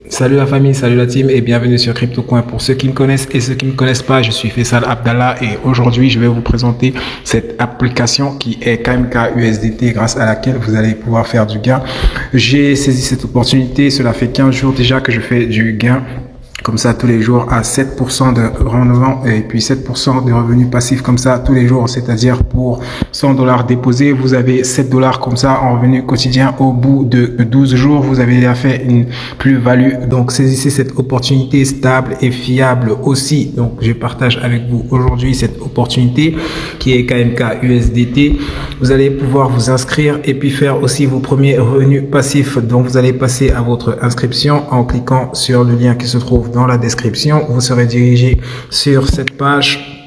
Salut la famille, salut la team et bienvenue sur CryptoCoin. Pour ceux qui me connaissent et ceux qui ne me connaissent pas, je suis Faisal Abdallah et aujourd'hui je vais vous présenter cette application qui est KMK USDT grâce à laquelle vous allez pouvoir faire du gain. J'ai saisi cette opportunité, cela fait 15 jours déjà que je fais du gain comme ça tous les jours à 7% de rendement et puis 7% de revenus passifs comme ça tous les jours, c'est-à-dire pour 100 $ déposés, vous avez 7 $ comme ça en revenu quotidien. Au bout de 12 jours, vous avez déjà fait une plus-value. Donc saisissez cette opportunité stable et fiable aussi. Donc je partage avec vous aujourd'hui cette opportunité qui est KMK USDT. Vous allez pouvoir vous inscrire et puis faire aussi vos premiers revenus passifs. Donc vous allez passer à votre inscription en cliquant sur le lien qui se trouve dans la description. Vous serez dirigé sur cette page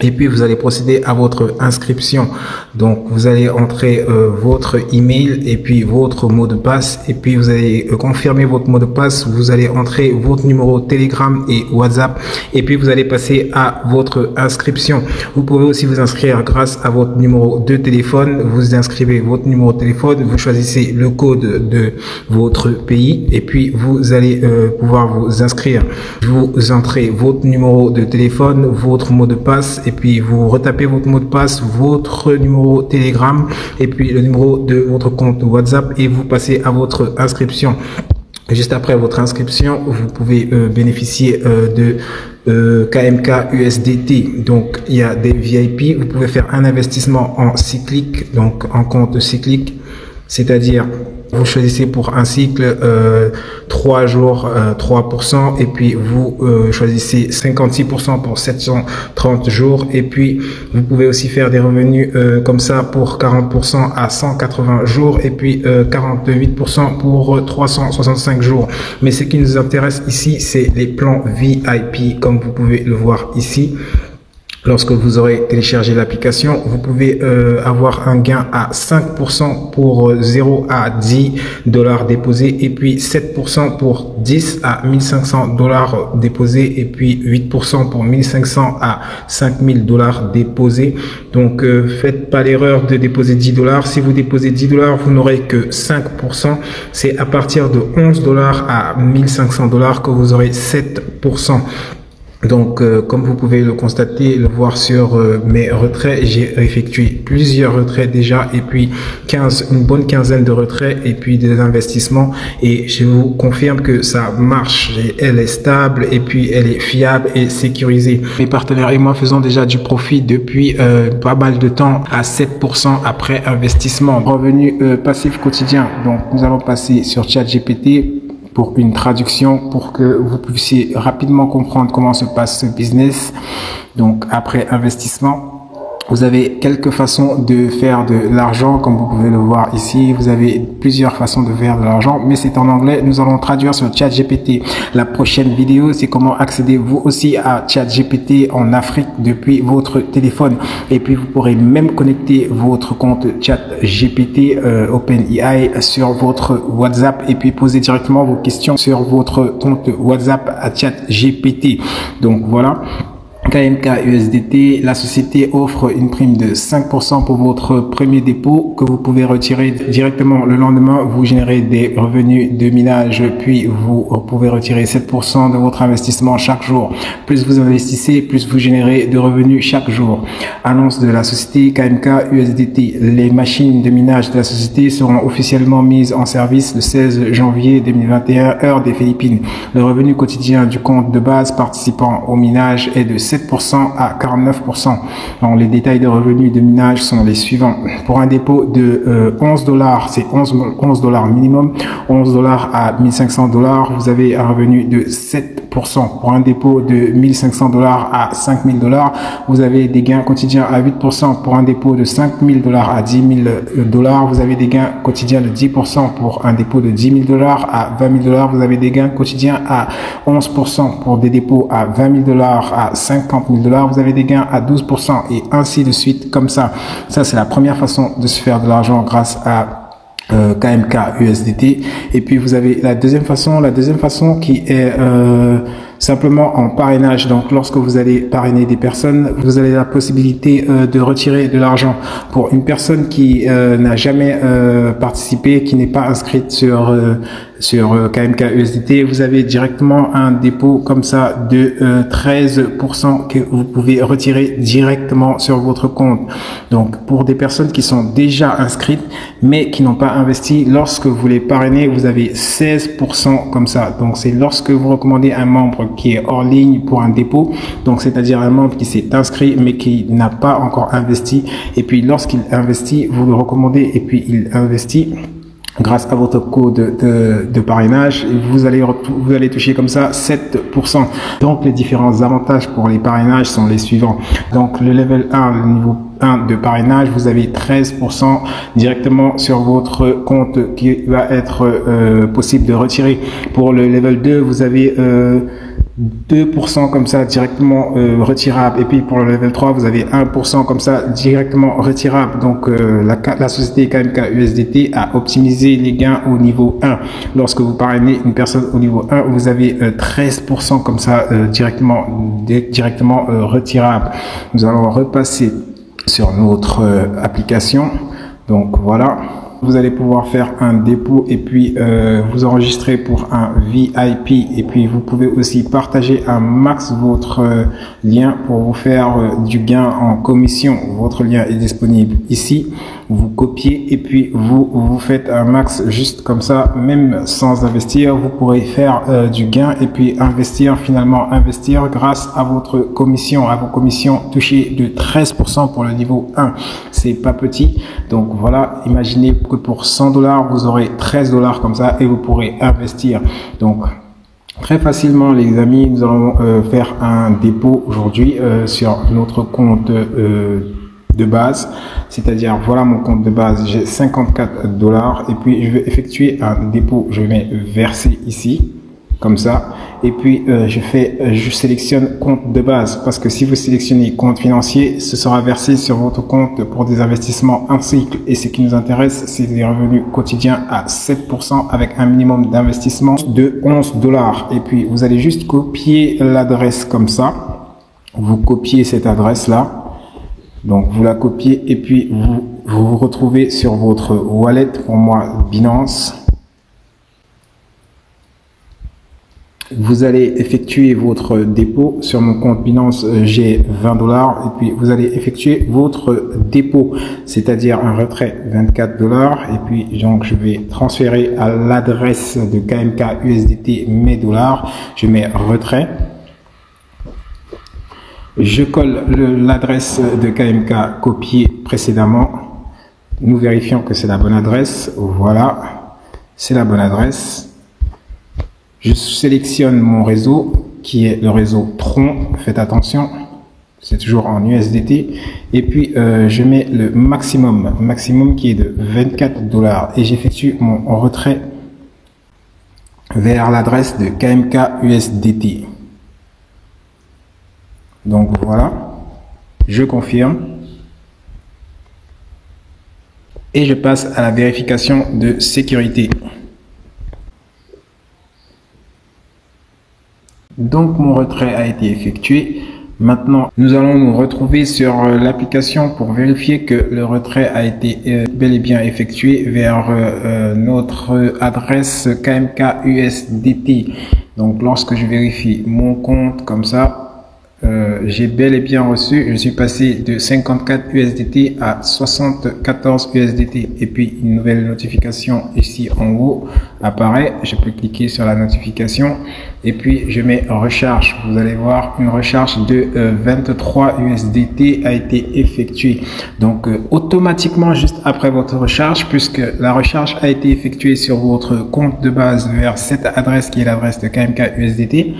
et puis vous allez procéder à votre inscription. Donc vous allez entrer votre email et puis votre mot de passe et puis vous allez confirmer votre mot de passe. Vous allez entrer votre numéro Telegram et WhatsApp et puis vous allez passer à votre inscription. Vous pouvez aussi vous inscrire grâce à votre numéro de téléphone. Vous inscrivez votre numéro de téléphone, vous choisissez le code de votre pays et puis vous allez pouvoir vous inscrire. Vous entrez votre numéro de téléphone, votre mot de passe et puis vous retapez votre mot de passe, votre numéro Telegram et puis le numéro de votre compte WhatsApp et vous passez à votre inscription. Juste après votre inscription, vous pouvez bénéficier de KMK USDT. Donc il y a des VIP, vous pouvez faire un investissement en cyclique, donc en compte cyclique, c'est-à-dire vous choisissez pour un cycle 3 jours 3% et puis vous choisissez 56% pour 730 jours et puis vous pouvez aussi faire des revenus comme ça pour 40% à 180 jours et puis 48% pour 365 jours. Mais ce qui nous intéresse ici, c'est les plans VIP comme vous pouvez le voir ici. Lorsque vous aurez téléchargé l'application, vous pouvez avoir un gain à 5% pour 0 à 10 $ déposés et puis 7% pour 10 à 1500 $ déposés et puis 8% pour 1500 à 5000 $ déposés. Donc faites pas l'erreur de déposer 10 $. Si vous déposez 10 $, vous n'aurez que 5%. C'est à partir de 11 $ à 1500 $ que vous aurez 7%. Donc, comme vous pouvez le constater, le voir sur mes retraits, j'ai effectué plusieurs retraits déjà et puis une bonne quinzaine de retraits et puis des investissements et je vous confirme que ça marche. Elle est stable et puis elle est fiable et sécurisée. Mes partenaires et moi faisons déjà du profit depuis pas mal de temps à 7% après investissement. Revenu passif quotidien. Donc, nous allons passer sur ChatGPT pour une traduction pour que vous puissiez rapidement comprendre comment se passe ce business. Donc après investissement, vous avez quelques façons de faire de l'argent, comme vous pouvez le voir ici. Vous avez plusieurs façons de faire de l'argent, mais c'est en anglais. Nous allons traduire sur ChatGPT. La prochaine vidéo, c'est comment accéder vous aussi à ChatGPT en Afrique depuis votre téléphone. Et puis, vous pourrez même connecter votre compte ChatGPT OpenAI sur votre WhatsApp et puis poser directement vos questions sur votre compte WhatsApp à ChatGPT. Donc, voilà. KMK USDT, la société offre une prime de 5% pour votre premier dépôt que vous pouvez retirer directement le lendemain. Vous générez des revenus de minage, puis vous pouvez retirer 7% de votre investissement chaque jour. Plus vous investissez, plus vous générez de revenus chaque jour. Annonce de la société KMK USDT. Les machines de minage de la société seront officiellement mises en service le 16 janvier 2021, heure des Philippines. Le revenu quotidien du compte de base participant au minage est de 7% à 49%. Donc, les détails de revenus de minage sont les suivants. Pour un dépôt de 11 $, c'est 11 $ minimum, 11 $ à 1500 $, vous avez un revenu de 7%. Pour un dépôt de 1500 $ à 5000 $, vous avez des gains quotidiens à 8%. Pour un dépôt de 5000 $ à 10 000 $, vous avez des gains quotidiens de 10%. Pour un dépôt de 10 000 $ à 20 000 $, vous avez des gains quotidiens à 11%. Pour des dépôts à 20 000 $ à 50 000 $, vous avez des gains à 12% et ainsi de suite comme ça. Ça, c'est la première façon de se faire de l'argent grâce à KMK USDT. Et puis, vous avez la deuxième façon qui est simplement en parrainage. Donc lorsque vous allez parrainer des personnes, vous avez la possibilité de retirer de l'argent. Pour une personne qui n'a jamais participé, qui n'est pas inscrite sur KMK USDT, vous avez directement un dépôt comme ça de 13% que vous pouvez retirer directement sur votre compte. Donc pour des personnes qui sont déjà inscrites mais qui n'ont pas investi, lorsque vous les parrainez, vous avez 16% comme ça. Donc c'est lorsque vous recommandez un membre qui est hors ligne pour un dépôt, donc c'est-à-dire un membre qui s'est inscrit mais qui n'a pas encore investi, et puis lorsqu'il investit, vous le recommandez et puis il investit grâce à votre code de parrainage, vous allez toucher comme ça 7%. Donc les différents avantages pour les parrainages sont les suivants. Donc le level 1, le niveau 1 de parrainage, vous avez 13% directement sur votre compte qui va être possible de retirer. Pour le level 2, vous avez 2% comme ça directement retirable, et puis pour le level 3 vous avez 1% comme ça directement retirable. Donc la société KMK USDT a optimisé les gains au niveau 1. Lorsque vous parrainez une personne au niveau 1, vous avez 13% comme ça directement retirable. Nous allons repasser sur notre application. Donc voilà, vous allez pouvoir faire un dépôt et puis vous enregistrer pour un VIP, et puis vous pouvez aussi partager un max votre lien pour vous faire du gain en commission. Votre lien est disponible ici, vous copiez et puis vous faites un max juste comme ça, même sans investir, vous pourrez faire du gain et puis investir grâce à votre commission, à vos commissions touchées de 13% pour le niveau 1. C'est pas petit. Donc voilà, imaginez que pour $100 vous aurez $13 comme ça et vous pourrez investir. Donc très facilement les amis, nous allons faire un dépôt aujourd'hui sur notre compte de base, c'est-à-dire voilà mon compte de base, j'ai $54 et puis je vais effectuer un dépôt. Je vais verser ici comme ça, et puis je sélectionne compte de base, parce que si vous sélectionnez compte financier, ce sera versé sur votre compte pour des investissements en cycle, et ce qui nous intéresse, c'est des revenus quotidiens à 7% avec un minimum d'investissement de $11. Et puis vous allez juste copier l'adresse comme ça, vous copiez cette adresse là, donc vous la copiez et puis vous retrouvez sur votre wallet, pour moi Binance. Vous allez effectuer votre dépôt sur mon compte Binance, j'ai $20, et puis vous allez effectuer votre dépôt, c'est-à-dire un retrait $24, et puis donc je vais transférer à l'adresse de KMK USDT mes dollars. Je mets retrait, je colle l'adresse de KMK copiée précédemment, nous vérifions que c'est la bonne adresse. Voilà, c'est la bonne adresse. Je sélectionne mon réseau qui est le réseau Tron, faites attention, c'est toujours en USDT, et puis je mets le maximum qui est de $24 et j'effectue mon retrait vers l'adresse de KMK USDT. Donc voilà, je confirme et je passe à la vérification de sécurité. Donc mon retrait a été effectué. Maintenant, nous allons nous retrouver sur l'application pour vérifier que le retrait a été bel et bien effectué vers notre adresse KMK USDT. Donc lorsque je vérifie mon compte comme ça, j'ai bel et bien reçu, je suis passé de 54 USDT à 74 USDT, et puis une nouvelle notification ici en haut apparaît. Je peux cliquer sur la notification et puis je mets recharge. Vous allez voir une recharge de 23 USDT a été effectuée. Donc automatiquement juste après votre recharge, puisque la recharge a été effectuée sur votre compte de base vers cette adresse qui est l'adresse de KMK USDT.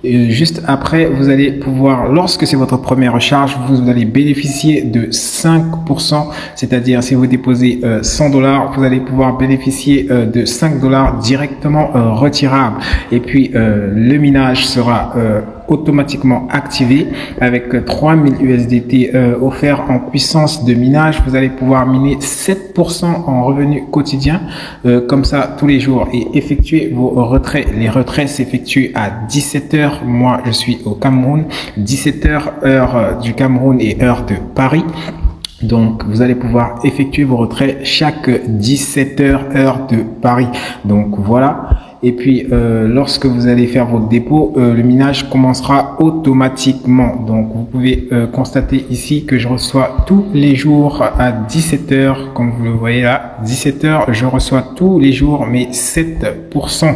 Et juste après, vous allez pouvoir, lorsque c'est votre première recharge, vous allez bénéficier de 5%, c'est-à-dire si vous déposez $100, vous allez pouvoir bénéficier de $5 directement retirables. Et puis le minage sera automatiquement activé avec 3000 USDT offerts en puissance de minage. Vous allez pouvoir miner 7% en revenu quotidien comme ça tous les jours et effectuer vos retraits. Les retraits s'effectuent à 17 h. Moi, je suis au Cameroun, 17 h heure du Cameroun et heure de Paris. Donc, vous allez pouvoir effectuer vos retraits chaque 17 h heure de Paris. Donc, voilà. Et puis, lorsque vous allez faire votre dépôt, le minage commencera automatiquement. Donc, vous pouvez constater ici que je reçois tous les jours à 17 h, comme vous le voyez là, 17 h, je reçois tous les jours mes 7%.